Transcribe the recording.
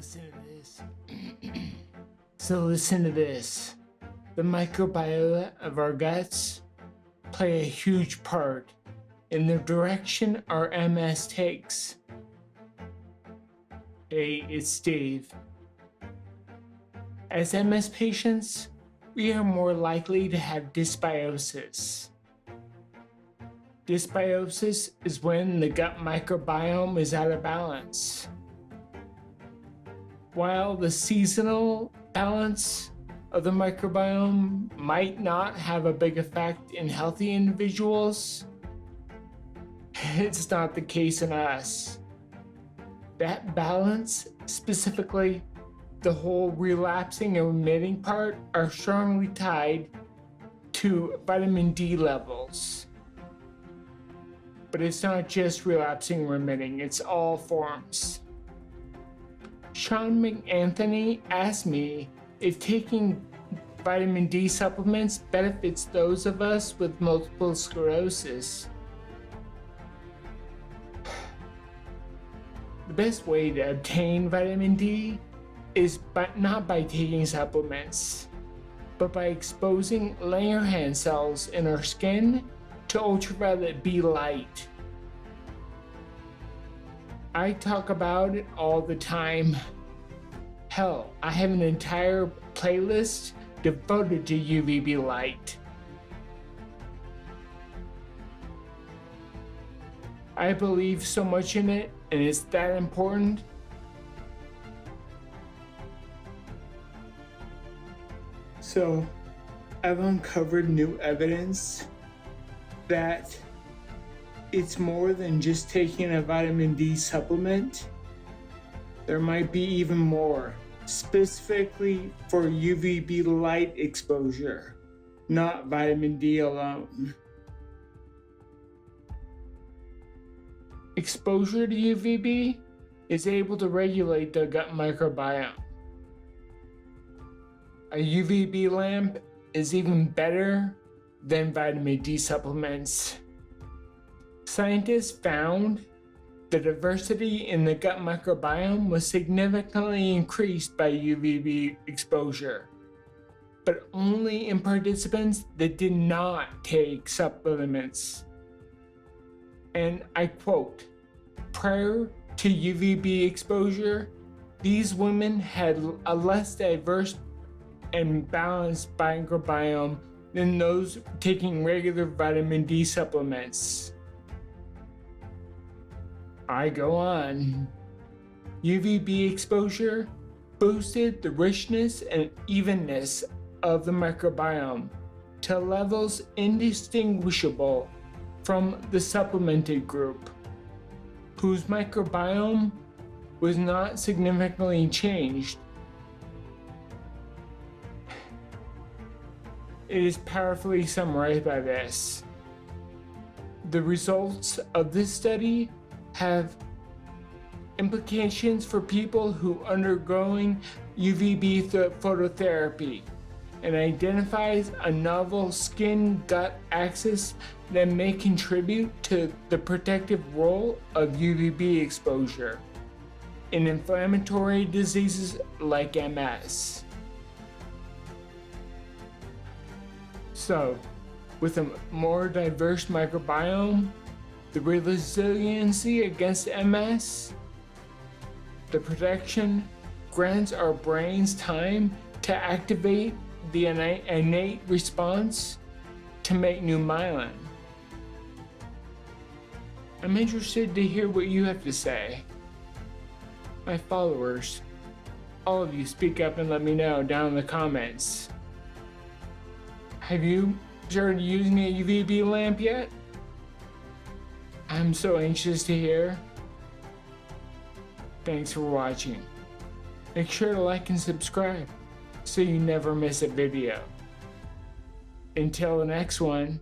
listen to this. So listen to this. The microbiota of our guts play a huge part in the direction our MS takes. Hey, it's Steve. As MS patients, we are more likely to have dysbiosis. Dysbiosis is when the gut microbiome is out of balance. While the seasonal balance of the microbiome might not have a big effect in healthy individuals, it's not the case in us. That balance, specifically the whole relapsing and remitting part, are strongly tied to vitamin D levels. But it's not just relapsing and remitting, it's all forms. Sean McAnthony asked me if taking vitamin D supplements benefits those of us with multiple sclerosis. The best way to obtain vitamin D is not by taking supplements, but by exposing Langerhans cells in our skin to ultraviolet B light. I talk about it all the time. Hell, I have an entire playlist devoted to UVB light. I believe so much in it, and it's that important. So, I've uncovered new evidence that it's more than just taking a vitamin D supplement. There might be even more, specifically for UVB light exposure, not vitamin D alone. Exposure to UVB is able to regulate the gut microbiome. A UVB lamp is even better than vitamin D supplements. Scientists found the diversity in the gut microbiome was significantly increased by UVB exposure, but only in participants that did not take supplements. And I quote, "Prior to UVB exposure, these women had a less diverse and balanced microbiome than those taking regular vitamin D supplements." I go on. UVB exposure boosted the richness and evenness of the microbiome to levels indistinguishable from the supplemented group, whose microbiome was not significantly changed. It is powerfully summarized by this. The results of this study have implications for people who are undergoing UVB phototherapy and identifies a novel skin-gut axis that may contribute to the protective role of UVB exposure in inflammatory diseases like MS. So, with a more diverse microbiome, the resiliency against MS, the protection grants our brains time to activate the innate response to make new myelin. I'm interested to hear what you have to say. My followers, all of you, speak up and let me know down in the comments. Have you started using a UVB lamp yet? I'm so anxious to hear. Thanks for watching. Make sure to like and subscribe so you never miss a video. Until the next one.